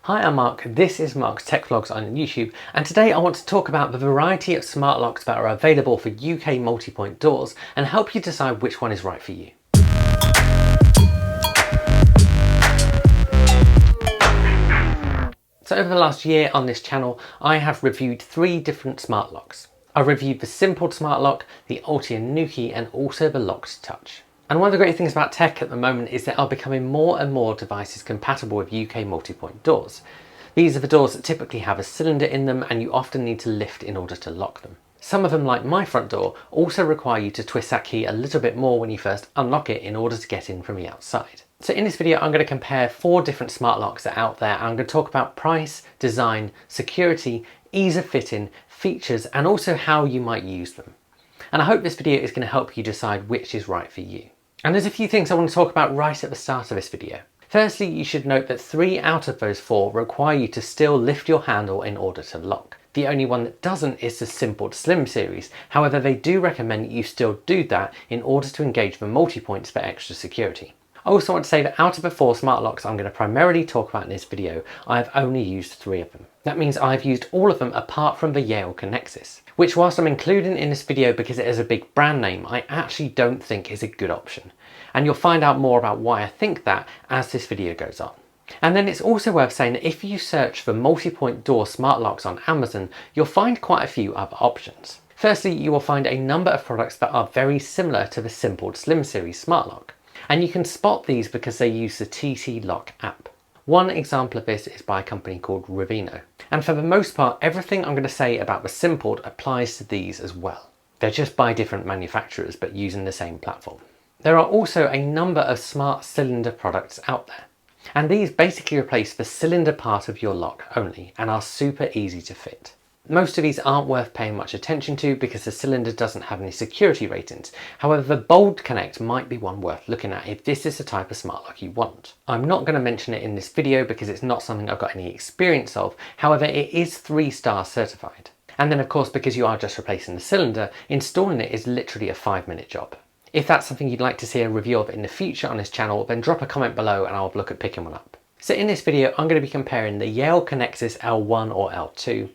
Hi, I'm Mark. This is Mark's Tech Vlogs on YouTube, and today I want to talk about the variety of smart locks that are available for UK multi-point doors and help you decide which one is right for you. So over the last year on this channel, I have reviewed 3 different smart locks. I reviewed the Simpled smart lock, the Nuki, and also the Loqed Touch. And one of the great things about tech at the moment is there are becoming more and more devices compatible with UK multi-point doors. These are the doors that typically have a cylinder in them and you often need to lift in order to lock them. Some of them, like my front door, also require you to twist that key a little bit more when you first unlock it in order to get in from the outside. So in this video I'm going to compare 4 different smart locks that are out there. I'm going to talk about price, design, security, ease of fitting, features, and also how you might use them. And I hope this video is going to help you decide which is right for you. And there's a few things I want to talk about right at the start of this video. Firstly, you should note that 3 out of those 4 require you to still lift your handle in order to lock. The only one that doesn't is the Simpled Slim series. However, they do recommend that you still do that in order to engage the multi-points for extra security. I also want to say that out of the 4 smart locks I'm going to primarily talk about in this video, I've only used 3 of them. That means I've used all of them apart from the Yale Connexus, which whilst I'm including in this video because it is a big brand name, I actually don't think is a good option. And you'll find out more about why I think that as this video goes on. And then it's also worth saying that if you search for multi-point door smart locks on Amazon, you'll find quite a few other options. Firstly, you will find a number of products that are very similar to the Simpled Slim series smart lock. And you can spot these because they use the TT Lock app. One example of this is by a company called Ravino. And for the most part, everything I'm going to say about the Simpled applies to these as well. They're just by different manufacturers but using the same platform. There are also a number of smart cylinder products out there. And these basically replace the cylinder part of your lock only and are super easy to fit. Most of these aren't worth paying much attention to because the cylinder doesn't have any security ratings. However, the Bold Connect might be one worth looking at if this is the type of smart lock you want. I'm not going to mention it in this video because it's not something I've got any experience of. However, it is 3-star certified. And then of course, because you are just replacing the cylinder, installing it is literally a 5-minute job. If that's something you'd like to see a review of in the future on this channel, then drop a comment below and I'll look at picking one up. So in this video, I'm going to be comparing the Yale Connexus L1 or L2,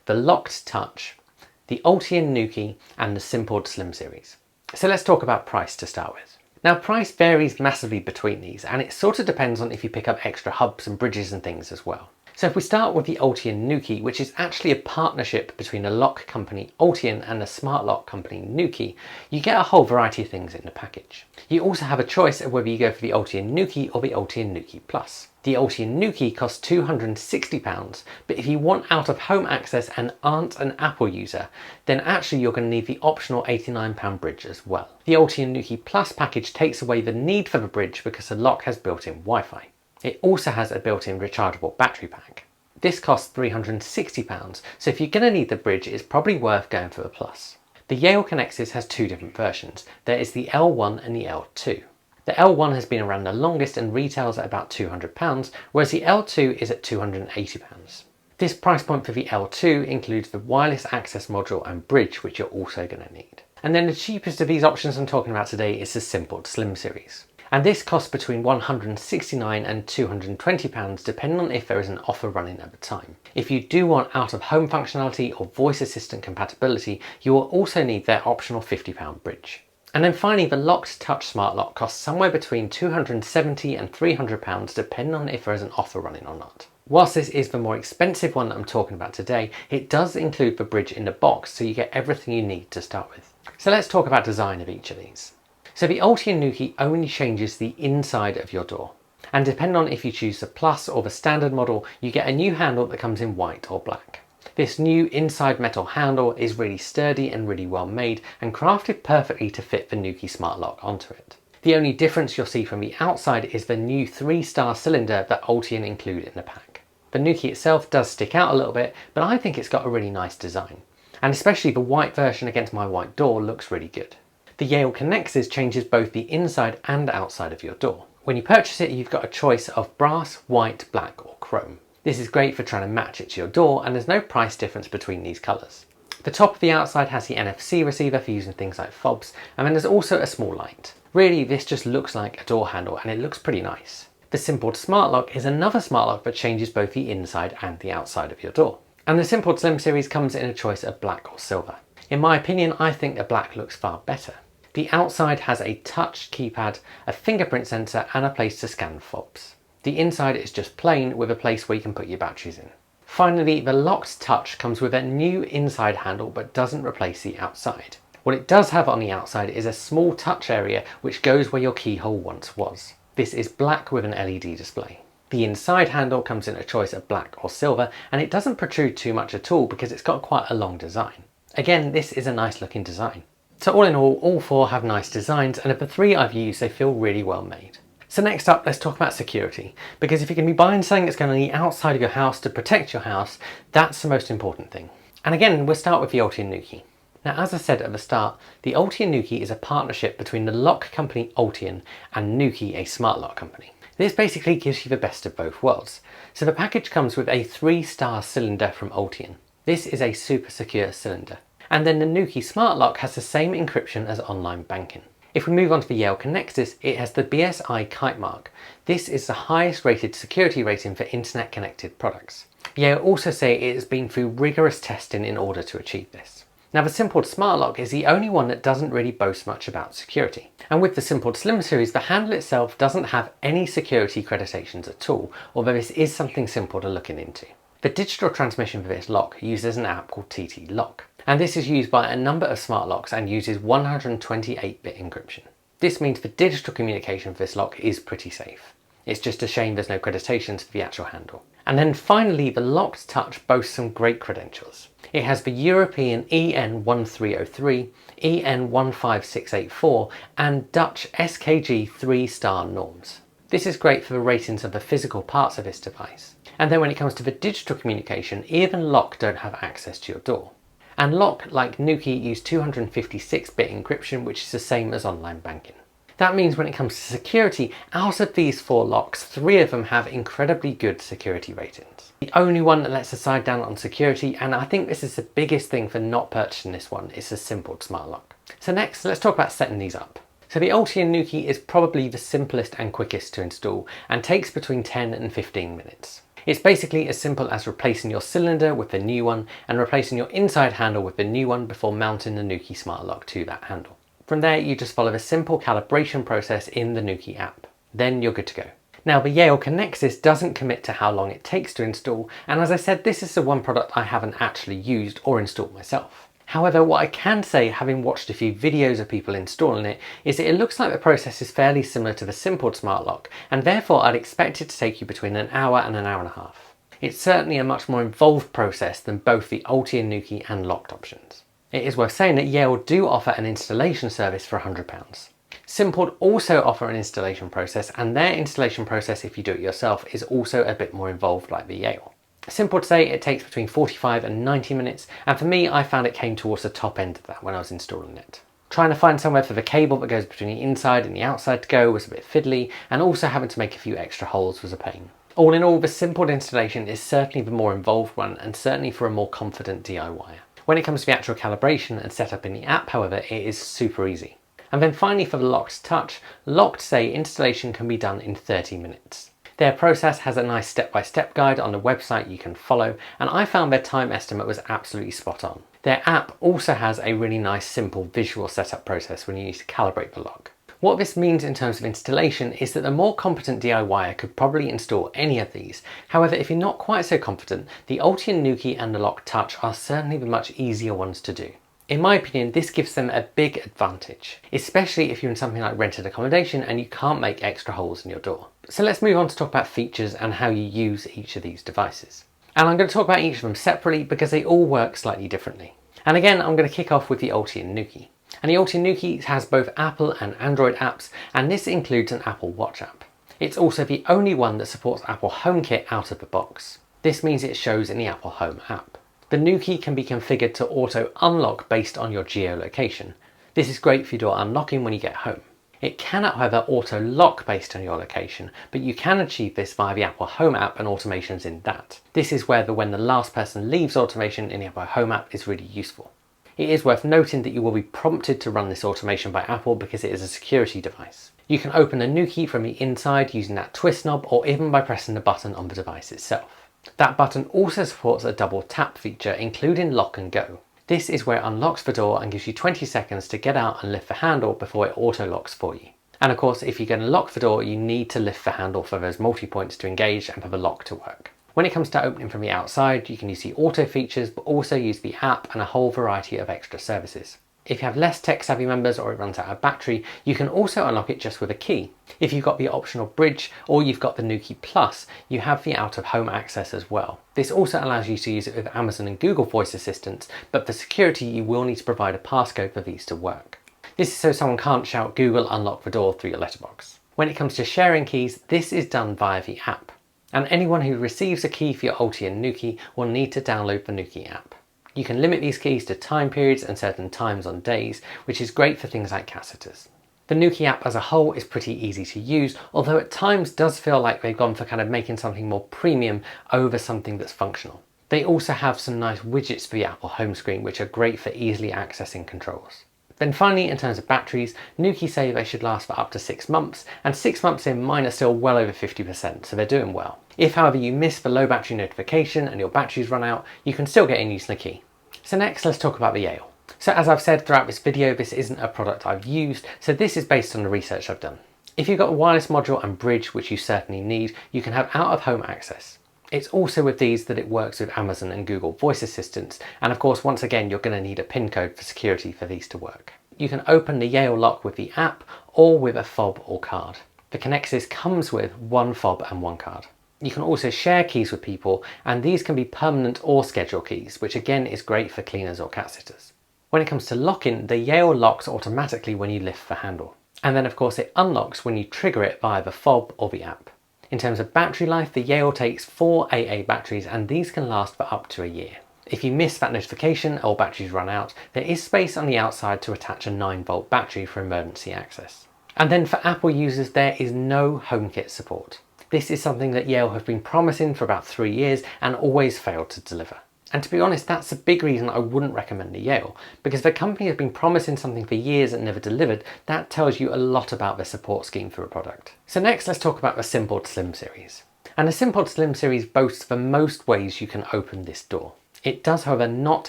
the Loqed Touch, the Nuki, and the Simpled Slim series. So let's talk about price to start with. Now, price varies massively between these, and it sort of depends on if you pick up extra hubs and bridges and things as well. So if we start with the Nuki, which is actually a partnership between the lock company Ultion and the smart lock company Nuki, you get a whole variety of things in the package. You also have a choice of whether you go for the Nuki or the Nuki Plus. The Nuki costs £260, but if you want out-of-home access and aren't an Apple user, then actually you're going to need the optional £89 bridge as well. The Nuki Plus package takes away the need for the bridge because the lock has built-in Wi-Fi. It also has a built-in rechargeable battery pack. This costs £360, so if you're going to need the bridge, it's probably worth going for the Plus. The Yale Connexus has 2 different versions. There is the L1 and the L2. The L1 has been around the longest and retails at about £200, whereas the L2 is at £280. This price point for the L2 includes the wireless access module and bridge, which you're also going to need. And then the cheapest of these options I'm talking about today is the Simpled Slim series. And this costs between £169 and £220 depending on if there is an offer running at the time. If you do want out-of-home functionality or voice assistant compatibility, you will also need their optional £50 bridge. And then finally, the Loqed Touch Smart Lock costs somewhere between £270 and £300 depending on if there is an offer running or not. Whilst this is the more expensive one that I'm talking about today, it does include the bridge in the box, so you get everything you need to start with. So let's talk about design of each of these. So the Nuki only changes the inside of your door. And depending on if you choose the Plus or the standard model, you get a new handle that comes in white or black. This new inside metal handle is really sturdy and really well made and crafted perfectly to fit the Nuki smart lock onto it. The only difference you'll see from the outside is the new 3-star cylinder that Ultion include in the pack. The Nuki itself does stick out a little bit, but I think it's got a really nice design. And especially the white version against my white door looks really good. The Yale Connexus changes both the inside and outside of your door. When you purchase it, you've got a choice of brass, white, black or chrome. This is great for trying to match it to your door and there's no price difference between these colours. The top of the outside has the NFC receiver for using things like fobs, and then there's also a small light. Really, this just looks like a door handle and it looks pretty nice. The Simpled Smart Lock is another smart lock that changes both the inside and the outside of your door. And the Simpled Slim series comes in a choice of black or silver. In my opinion, I think the black looks far better. The outside has a touch keypad, a fingerprint sensor and a place to scan fobs. The inside is just plain with a place where you can put your batteries in. Finally, the Loqed Touch comes with a new inside handle but doesn't replace the outside. What it does have on the outside is a small touch area which goes where your keyhole once was. This is black with an LED display. The inside handle comes in a choice of black or silver, and it doesn't protrude too much at all because it's got quite a long design. Again, this is a nice looking design. So all in all four have nice designs, and of the three I've used, they feel really well made. So next up, let's talk about security, because if you're going to be buying something that's going on the outside of your house to protect your house, that's the most important thing. And again, we'll start with the Loqed Nuki. Now, as I said at the start, the Loqed Nuki is a partnership between the lock company Loqed and Nuki, a smart lock company. This basically gives you the best of both worlds. So the package comes with a 3-star cylinder from Loqed. This is a super secure cylinder. And then the Nuki smart lock has the same encryption as online banking. If we move on to the Yale Connexus, it has the BSI Kite mark. This is the highest rated security rating for internet connected products. Yale also say it has been through rigorous testing in order to achieve this. Now, the Simpled Smart Lock is the only one that doesn't really boast much about security. And with the Simpled Slim series, the handle itself doesn't have any security accreditations at all, although this is something simple to looking into. The digital transmission for this lock uses an app called TT Lock, and this is used by a number of smart locks and uses 128-bit encryption. This means the digital communication for this lock is pretty safe. It's just a shame there's no accreditations for the actual handle. And then finally, the Loqed Touch boasts some great credentials. It has the European EN1303, EN15684 and Dutch SKG 3-star norms. This is great for the ratings of the physical parts of this device. And then when it comes to the digital communication, even Loqed don't have access to your door. And Loqed, like Nuki, use 256-bit encryption, which is the same as online banking. That means when it comes to security, out of these 4 locks, 3 of them have incredibly good security ratings. The only one that lets the side down on security, and I think this is the biggest thing for not purchasing this one, is the Simpled Smart Lock. So next, let's talk about setting these up. So the Loqed Nuki is probably the simplest and quickest to install and takes between 10 and 15 minutes. It's basically as simple as replacing your cylinder with the new one and replacing your inside handle with the new one before mounting the Nuki Smart Lock to that handle. From there, you just follow a simple calibration process in the Nuki app. Then you're good to go. Now, the Yale Connexus doesn't commit to how long it takes to install, and as I said, this is the one product I haven't actually used or installed myself. However, what I can say, having watched a few videos of people installing it, is that it looks like the process is fairly similar to the Simpled Smart Lock, and therefore I'd expect it to take you between an hour and an hour and a half. It's certainly a much more involved process than both the Loqed Nuki and Loqed options. It is worth saying that Yale do offer an installation service for £100. Simpled also offer an installation process, and their installation process, if you do it yourself, is also a bit more involved like the Yale. Simpled say it takes between 45 and 90 minutes, and for me, I found it came towards the top end of that when I was installing it. Trying to find somewhere for the cable that goes between the inside and the outside to go was a bit fiddly, and also having to make a few extra holes was a pain. All in all, the Simpled installation is certainly the more involved one, and certainly for a more confident DIYer. When it comes to the actual calibration and setup in the app, however, it is super easy. And then finally for the Loqed Touch, Loqed say installation can be done in 30 minutes. Their process has a nice step-by-step guide on the website you can follow, and I found their time estimate was absolutely spot on. Their app also has a really nice simple visual setup process when you need to calibrate the lock. What this means in terms of installation is that the more competent DIYer could probably install any of these. However, if you're not quite so confident, the Loqed Nuki and the Loqed Touch are certainly the much easier ones to do. In my opinion, this gives them a big advantage, especially if you're in something like rented accommodation and you can't make extra holes in your door. So let's move on to talk about features and how you use each of these devices. And I'm going to talk about each of them separately because they all work slightly differently. And again, I'm going to kick off with the Loqed Nuki. And the Loqed Nuki has both Apple and Android apps, and this includes an Apple Watch app. It's also the only one that supports Apple HomeKit out of the box. This means it shows in the Apple Home app. The Nuki can be configured to auto unlock based on your geolocation. This is great for your door unlocking when you get home. It can, however, auto lock based on your location, but you can achieve this via the Apple Home app and automations in that. This is where the when the last person leaves automation in the Apple Home app is really useful. It is worth noting that you will be prompted to run this automation by Apple because it is a security device. You can open a Nuki from the inside using that twist knob or even by pressing the button on the device itself. That button also supports a double tap feature, including lock and go. This is where it unlocks the door and gives you 20 seconds to get out and lift the handle before it auto locks for you. And of course, if you're going to lock the door, you need to lift the handle for those multi-points to engage and for the lock to work. When it comes to opening from the outside, you can use the auto features, but also use the app and a whole variety of extra services. If you have less tech-savvy members or it runs out of battery, you can also unlock it just with a key. If you've got the optional bridge or you've got the Nuki Plus, you have the out-of-home access as well. This also allows you to use it with Amazon and Google voice assistants, but for security you will need to provide a passcode for these to work. This is so someone can't shout "Google unlock the door" through your letterbox. When it comes to sharing keys, this is done via the app. And anyone who receives a key for your Ulti and Nuki will need to download the Nuki app. You can limit these keys to time periods and certain times on days, which is great for things like cat sitters. The Nuki app as a whole is pretty easy to use, although at times does feel like they've gone for kind of making something more premium over something that's functional. They also have some nice widgets for the Apple home screen, which are great for easily accessing controls. Then finally, in terms of batteries, Nuki say they should last for up to 6 months, and 6 months in, mine are still well over 50%, so they're doing well. If however you miss the low battery notification and your batteries run out, you can still get in using the key. So next, let's talk about the Yale. So as I've said throughout this video, this isn't a product I've used, so this is based on the research I've done. If you've got a wireless module and bridge, which you certainly need, you can have out-of-home access. It's also with these that it works with Amazon and Google voice assistants, and of course once again you're going to need a PIN code for security for these to work. You can open the Yale lock with the app or with a fob or card. The Connexus comes with one fob and one card. You can also share keys with people, and these can be permanent or schedule keys, which again is great for cleaners or cat sitters. When it comes to locking, the Yale locks automatically when you lift the handle. And then of course it unlocks when you trigger it via the fob or the app. In terms of battery life, the Yale takes 4 AA batteries, and these can last for up to a year. If you miss that notification or batteries run out, there is space on the outside to attach a 9-volt battery for emergency access. And then for Apple users, there is no HomeKit support. This is something that Yale have been promising for about 3 years and always failed to deliver. And to be honest, that's a big reason I wouldn't recommend the Yale, because the company has been promising something for years and never delivered. That tells you a lot about their support scheme for a product. So next, let's talk about the Simpled Slim series. And the Simpled Slim series boasts the most ways you can open this door. It does, however, not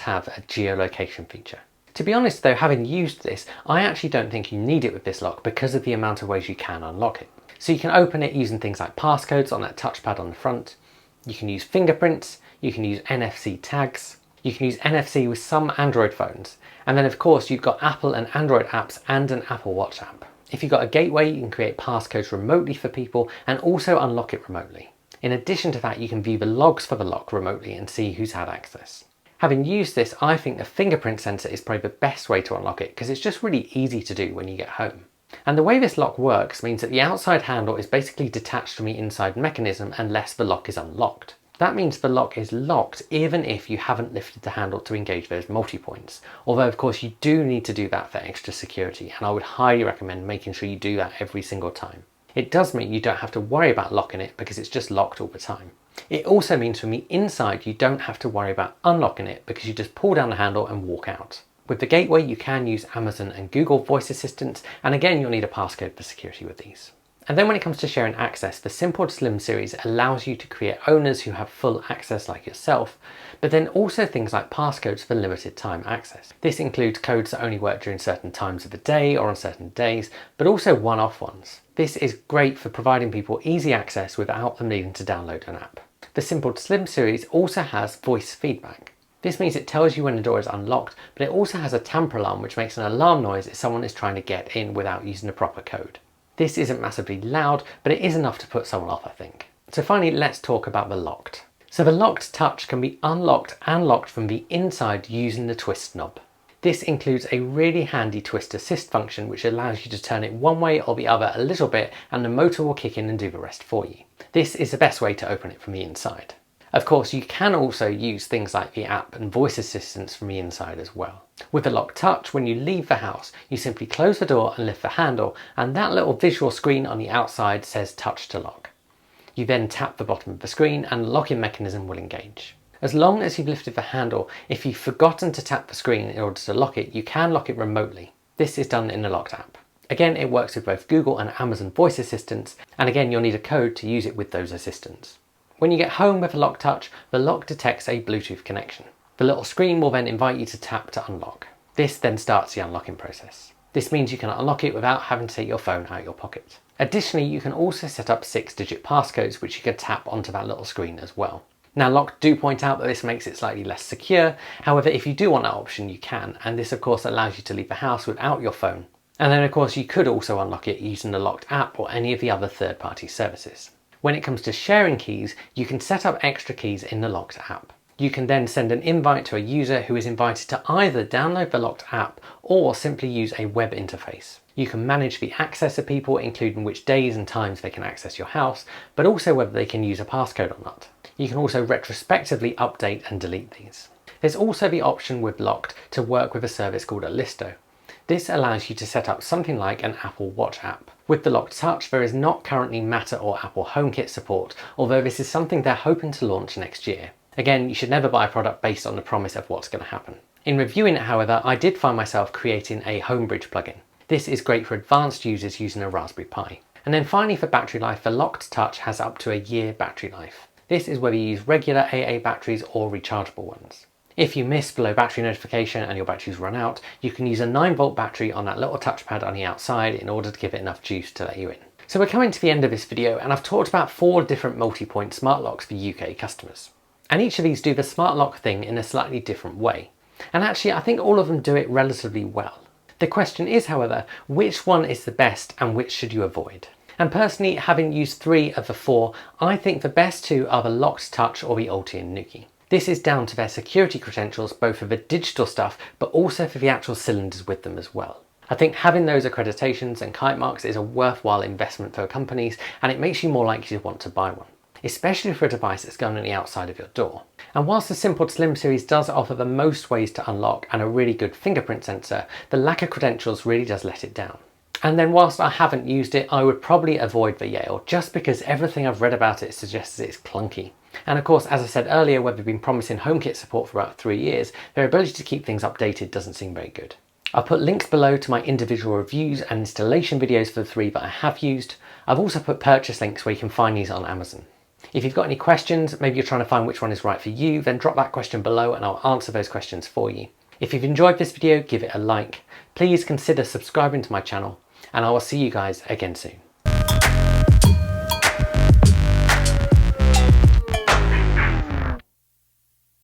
have a geolocation feature. To be honest though, having used this, I actually don't think you need it with this lock because of the amount of ways you can unlock it. So you can open it using things like passcodes on that touchpad on the front. You can use fingerprints, you can use NFC tags, you can use NFC with some Android phones. And then of course you've got Apple and Android apps and an Apple Watch app. If you've got a gateway, you can create passcodes remotely for people and also unlock it remotely. In addition to that, you can view the logs for the lock remotely and see who's had access. Having used this, I think the fingerprint sensor is probably the best way to unlock it because it's just really easy to do when you get home. And the way this lock works means that the outside handle is basically detached from the inside mechanism unless the lock is unlocked. That means the lock is locked even if you haven't lifted the handle to engage those multi-points. Although of course you do need to do that for extra security, and I would highly recommend making sure you do that every single time. It does mean you don't have to worry about locking it because it's just locked all the time. It also means from the inside you don't have to worry about unlocking it because you just pull down the handle and walk out. With the gateway you can use Amazon and Google voice assistants, and again you'll need a passcode for security with these. And then when it comes to sharing access, the Simpled Slim series allows you to create owners who have full access like yourself, but then also things like passcodes for limited time access. This includes codes that only work during certain times of the day or on certain days, but also one-off ones. This is great for providing people easy access without them needing to download an app. The Simpled Slim series also has voice feedback. This means it tells you when the door is unlocked, but it also has a tamper alarm which makes an alarm noise if someone is trying to get in without using the proper code. This isn't massively loud, but it is enough to put someone off, I think. So finally, let's talk about the Loqed. So the Loqed Touch can be unlocked and locked from the inside using the twist knob. This includes a really handy twist assist function which allows you to turn it one way or the other a little bit, and the motor will kick in and do the rest for you. This is the best way to open it from the inside. Of course, you can also use things like the app and voice assistants from the inside as well. With the Loqed Touch, when you leave the house, you simply close the door and lift the handle, and that little visual screen on the outside says touch to lock. You then tap the bottom of the screen and the locking mechanism will engage. As long as you've lifted the handle, if you've forgotten to tap the screen in order to lock it, you can lock it remotely. This is done in the Loqed app. Again, it works with both Google and Amazon voice assistants, and again, you'll need a code to use it with those assistants. When you get home with the Loqed Touch, the lock detects a Bluetooth connection. The little screen will then invite you to tap to unlock. This then starts the unlocking process. This means you can unlock it without having to take your phone out of your pocket. Additionally, you can also set up 6-digit passcodes which you can tap onto that little screen as well. Now, Loqed do point out that this makes it slightly less secure. However, if you do want that option, you can, and this of course allows you to leave the house without your phone. And then of course you could also unlock it using the Loqed app or any of the other third-party services. When it comes to sharing keys, you can set up extra keys in the Loqed app. You can then send an invite to a user who is invited to either download the Loqed app or simply use a web interface. You can manage the access of people, including which days and times they can access your house, but also whether they can use a passcode or not. You can also retrospectively update and delete these. There's also the option with Loqed to work with a service called a Listo. This allows you to set up something like an Apple Watch app. With the Loqed Touch, there is not currently Matter or Apple HomeKit support, although this is something they're hoping to launch next year. Again, you should never buy a product based on the promise of what's going to happen. In reviewing it, however, I did find myself creating a Homebridge plugin. This is great for advanced users using a Raspberry Pi. And then finally for battery life, the Loqed Touch has up to a year battery life. This is whether you use regular AA batteries or rechargeable ones. If you miss the low battery notification and your batteries run out, you can use a 9-volt battery on that little touchpad on the outside in order to give it enough juice to let you in. So we're coming to the end of this video, and I've talked about 4 different multi-point smart locks for UK customers. And each of these do the smart lock thing in a slightly different way. And actually, I think all of them do it relatively well. The question is, however, which one is the best and which should you avoid? And personally, having used 3 of the 4, I think the best 2 are the Loqed Touch or the Ulti and Nuki. This is down to their security credentials, both for the digital stuff, but also for the actual cylinders with them as well. I think having those accreditations and kite marks is a worthwhile investment for companies, and it makes you more likely to want to buy one, especially for a device that's going on the outside of your door. And whilst the Simpled Slim series does offer the most ways to unlock and a really good fingerprint sensor, the lack of credentials really does let it down. And then whilst I haven't used it, I would probably avoid the Yale, just because everything I've read about it suggests it's clunky. And of course, as I said earlier, where they've been promising HomeKit support for about 3 years, their ability to keep things updated doesn't seem very good. I'll put links below to my individual reviews and installation videos for the 3 that I have used. I've also put purchase links where you can find these on Amazon. If you've got any questions, maybe you're trying to find which one is right for you, then drop that question below and I'll answer those questions for you. If you've enjoyed this video, give it a like. Please consider subscribing to my channel, and I will see you guys again soon.